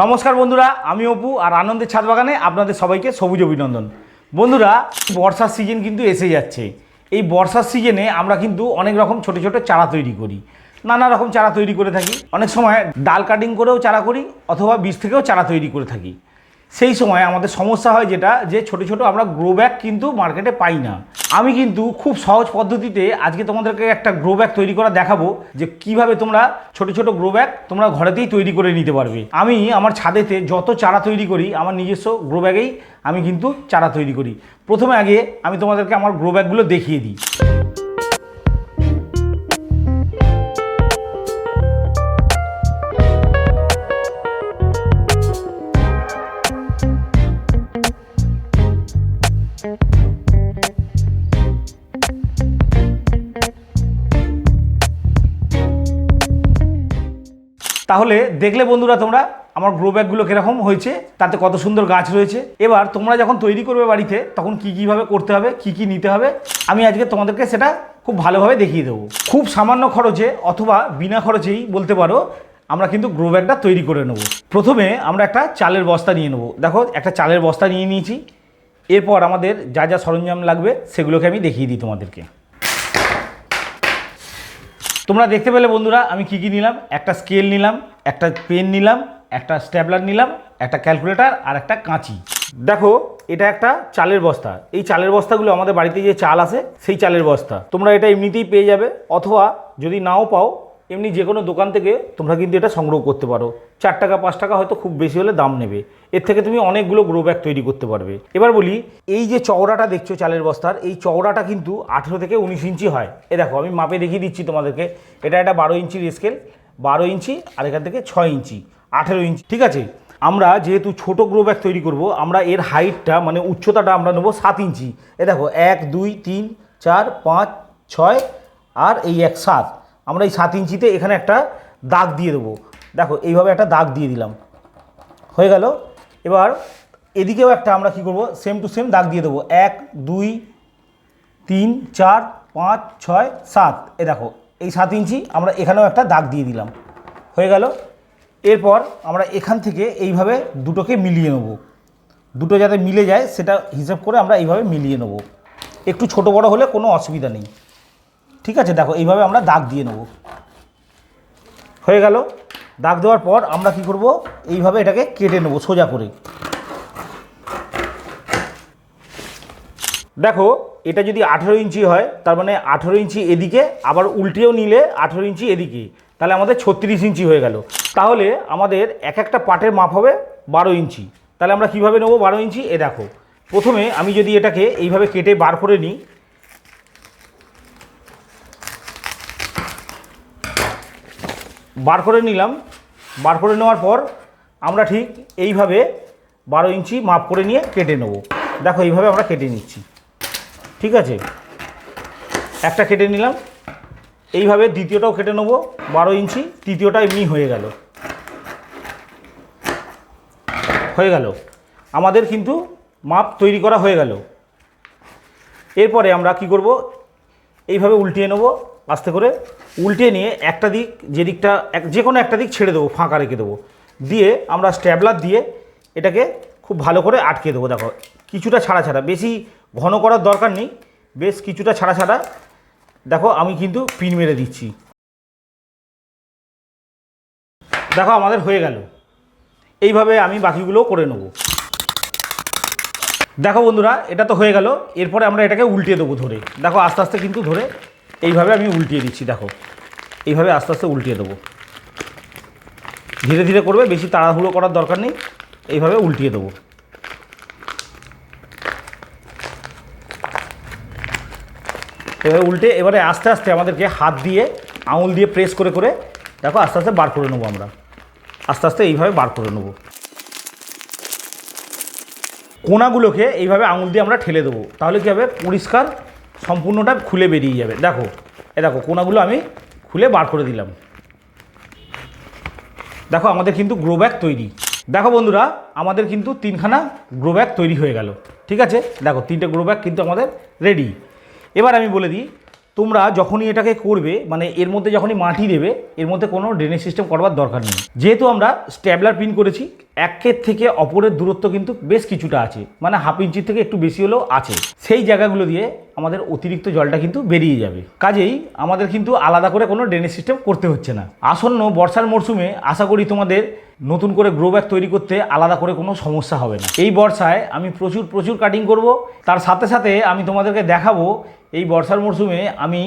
নমস্কার বন্ধুরা, আমি অপু আর আনন্দের ছাদ বাগানে আপনাদের সবাইকে সবুজ অভিনন্দন। বন্ধুরা, বর্ষার সিজন কিন্তু এসে যাচ্ছে। এই বর্ষার সিজনে আমরা কিন্তু অনেক রকম ছোট ছোট চারা তৈরি করি, নানা রকম চারা তৈরি করে থাকি। অনেক সময় ডাল কাটিং করেও চারা করি অথবা বীজ থেকেও চারা তৈরি করে থাকি। সেই সময় আমাদের সমস্যা হয় যেটা, যে ছোট ছোট আমরা গ্রো ব্যাগ কিন্তু মার্কেটে পাই না। আমি কিন্তু খুব সহজ পদ্ধতিতে আজকে তোমাদেরকে একটা গ্রো ব্যাগ তৈরি করা দেখাবো, যে কিভাবে তোমরা ছোট ছোট গ্রো ব্যাগ তোমরা ঘরেতেই তৈরি করে নিতে পারবে। আমি আমার ছাদেতে যত চারা তৈরি করি আমার নিজস্ব গ্রো ব্যাগেই আমি কিন্তু চারা তৈরি করি। প্রথমে আগে আমি তোমাদেরকে আমার গ্রো ব্যাগগুলো দেখিয়ে দিই। তাহলে দেখলে বন্ধুরা তোমরা আমার গ্রো ব্যাগগুলো কীরকম হয়েছে, তাতে কত সুন্দর গাছ রয়েছে। এবার তোমরা যখন তৈরি করবে বাড়িতে, তখন কীভাবে করতে হবে, কি নিতে হবে, আমি আজকে তোমাদেরকে সেটা খুব ভালোভাবে দেখিয়ে দেবো। খুব সামান্য খরচে অথবা বিনা খরচেই বলতে পারো আমরা কিন্তু গ্রো ব্যাগটা তৈরি করে নেব। প্রথমে আমরা একটা চালের বস্তা নিয়ে নেব। দেখো, একটা চালের বস্তা নিয়ে নিয়েছি। এরপর আমাদের যা যা সরঞ্জাম লাগবে সেগুলোকে আমি দেখিয়ে দিই তোমাদেরকে। তোমরা দেখতে পেলে বন্ধুরা আমি কি নিলাম। একটা স্কেল নিলাম, একটা পেন নিলাম, একটা স্ট্যাপলার নিলাম, একটা ক্যালকুলেটর আর একটা কাঁচি। দেখো, এটা একটা চালের বস্তা। এই চালের বস্তাগুলো আমাদের বাড়িতে যে চাল আসে সেই চালের বস্তা। তোমরা এটা এমনিতেই পেয়ে যাবে, অথবা যদি নাও পাও এমনি যে কোনো দোকান থেকে তোমরা কিন্তু এটা সংগ্রহ করতে পারো। 4 টাকা 5 টাকা হয়তো খুব বেশি হলে দাম নেবে। এর থেকে তুমি অনেকগুলো গ্রো ব্যাগ তৈরি করতে পারবে। এবার বলি, এই যে চওড়াটা দেখছো চালের বস্তার, এই চওড়াটা কিন্তু 18 থেকে 19 ইঞ্চি হয়। এ দেখো, আমি মাপে দেখিয়ে দিচ্ছি তোমাদেরকে। এটা একটা 12 ইঞ্চির স্কেল, 12 ইঞ্চি, আর এখান থেকে 6 ইঞ্চি, 18 ইঞ্চি। ঠিক আছে, আমরা যেহেতু ছোট গ্রো ব্যাগ তৈরি করব, আমরা এর হাইটটা মানে উচ্চতাটা আমরা নেবো 7 ইঞ্চি। এ দেখো, 1 2 3 4 5 6 আর এই 1 7। আমরা এই 7 ইঞ্চিতে এখানে একটা দাগ দিয়ে দেবো। দেখো, এইভাবে একটা দাগ দিয়ে দিলাম, হয়ে গেল। এবার এদিকেও একটা আমরা কি করব, সেম টু সেম দাগ দিয়ে দেবো। 1 2 3 4 5 6 7। এ দেখো, এই 7 ইঞ্চি আমরা এখানেও একটা দাগ দিয়ে দিলাম, হয়ে গেল। এরপর আমরা এখান থেকে এইভাবে দুটোকে মিলিয়ে নেব। দুটো যাতে মিলে যায় সেটা হিসাব করে আমরা এইভাবে মিলিয়ে নেব। একটু ছোট বড় হলে কোনো অসুবিধা নেই। ঠিক আছে, দেখো এইভাবে আমরা দাগ দিয়ে নেব, হয়ে গেল। দাগ দেওয়ার পর আমরা কি করব, এইভাবে এটাকে কেটে নেব সোজা করে। দেখো, এটা যদি 18 ইঞ্চি হয়, তার মানে 18 ইঞ্চি এদিকে, আবার উল্টেও নিলে 18 ইঞ্চি এদিকে, তাহলে আমাদের 36 ইঞ্চি হয়ে গেল। তাহলে আমাদের এক একটা পার্টের মাপ হবে 12 ইঞ্চি। তাহলে আমরা কিভাবে নেব 12 ইঞ্চি? এ দেখো, প্রথমে আমি যদি এটাকে এইভাবে কেটে বার করে নিই, বার করে নিলাম। বার করে নেওয়ার পর আমরা ঠিক এইভাবে 12 ইঞ্চি মাপ করে নিয়ে কেটে নেব। দেখো, এইভাবে আমরা কেটে নিচ্ছি। ঠিক আছে, একটা কেটে নিলাম। এইভাবে দ্বিতীয়টাও কেটে নেব 12 ইঞ্চি, তৃতীয়টা এমনি হয়ে গেল। আমাদের কিন্তু মাপ তৈরি করা হয়ে গেল। এরপরে আমরা কি করব, এইভাবে উল্টিয়ে নেব আস্তে করে। উল্টে নিয়ে একটা দিক, যে দিকটা যে কোনো একটা দিক ছেড়ে দেবো, ফাঁকা রেখে দেবো। দিয়ে আমরা স্ট্যাপলার দিয়ে এটাকে খুব ভালো করে আটকে দেবো। দেখো, কিছুটা ছাড়া ছাড়া, বেশি ঘন করার দরকার নেই, বেশ কিছুটা ছাড়া ছাড়া। দেখো, আমি কিন্তু পিন মেরে দিচ্ছি। দেখো, আমাদের হয়ে গেল। এইভাবে আমি বাকিগুলোও করে নেব। দেখো বন্ধুরা, এটা তো হয়ে গেল। এরপরে আমরা এটাকে উল্টিয়ে দেবো ধরে। দেখো, আস্তে আস্তে কিন্তু ধরে এইভাবে আমি উল্টিয়ে দিচ্ছি। দেখো, এইভাবে আস্তে আস্তে উল্টিয়ে দেবো। ধীরে ধীরে করবে, বেশি তাড়াহুড়ো করার দরকার নেই। এইভাবে উল্টিয়ে দেবো। এবারে উল্টে, এবারে আস্তে আস্তে আমাদেরকে হাত দিয়ে আঙুল দিয়ে প্রেস করে করে দেখো আস্তে আস্তে বার করে নেবো। আমরা আস্তে আস্তে এইভাবে বার করে নেবো। কোনাগুলোকে এইভাবে আঙুল দিয়ে আমরা ঠেলে দেবো, তাহলে কী হবে, পরিষ্কার সম্পূর্ণটা খুলে বেরিয়ে যাবে। দেখো, দেখো কোনাগুলো আমি খুলে বার করে দিলাম। দেখো, আমাদের কিন্তু গ্রো ব্যাগ তৈরি। দেখো বন্ধুরা, আমাদের কিন্তু 3খানা গ্রো ব্যাগ তৈরি হয়ে গেল। ঠিক আছে, দেখো 3টে গ্রো ব্যাগ কিন্তু আমাদের রেডি। এবার আমি বলে দিই, তোমরা যখনই এটাকে করবে, মানে এর মধ্যে যখনই মাটি দেবে, এর মধ্যে কোনো ড্রেনেজ সিস্টেম করবার দরকার নেই। যেহেতু আমরা স্ট্যাবলার পিন করেছি, একের থেকে অপরের দূরত্ব কিন্তু বেশ কিছুটা আছে, মানে হাফ ইঞ্চির থেকে একটু বেশি হলেও আছে। সেই জায়গাগুলো দিয়ে আমাদের অতিরিক্ত জলটা কিন্তু বেরিয়ে যাবে। কাজেই আমাদের কিন্তু আলাদা করে কোনো ড্রেনেজ সিস্টেম করতে হচ্ছে না। আসন্ন বর্ষার মরশুমে আশা করি তোমাদের নতুন করে গ্রো ব্যাগ তৈরি করতে আলাদা করে কোনো সমস্যা হবে না। এই বর্ষায় আমি প্রচুর কাটিং করব, তার সাথে সাথে আমি তোমাদেরকে দেখাবো এই বর্ষার মরশুমে আমি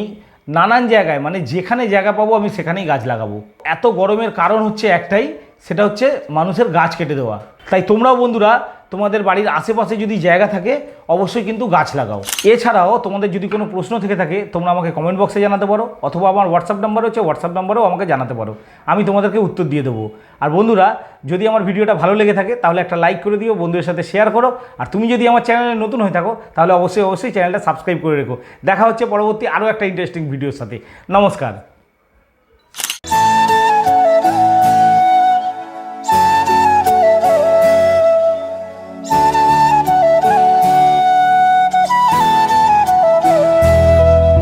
নানান জায়গায়, মানে যেখানে জায়গা পাবো আমি সেখানেই গাছ লাগাবো। এত গরমের কারণ হচ্ছে একটাই, সেটা হচ্ছে মানুষের গাছ কেটে দেওয়া। তাই তোমরাও বন্ধুরা তোমাদের বাড়ির আশেপাশে যদি জায়গা থাকে অবশ্যই কিন্তু গাছ লাগাও। এছাড়াও তোমাদের যদি কোনো প্রশ্ন থেকে থাকে তোমরা আমাকে কমেন্ট বক্সে জানাতে পারো, অথবা আমার হোয়াটসঅ্যাপ নাম্বার হচ্ছে, হোয়াটসঅ্যাপ নাম্বারেও আমাকে জানাতে পারো, আমি তোমাদেরকে উত্তর দিয়ে দেবো। আর বন্ধুরা যদি আমার ভিডিওটা ভালো লেগে থাকে তাহলে একটা লাইক করে দিও, বন্ধুদের সাথে শেয়ার করো। আর তুমি যদি আমার চ্যানেলে নতুন হয়ে থাকো তাহলে অবশ্যই চ্যানেলটা সাবস্ক্রাইব করে রেখো। দেখা হচ্ছে পরবর্তী আরও একটা ইন্টারেস্টিং ভিডিওর সাথে। নমস্কার।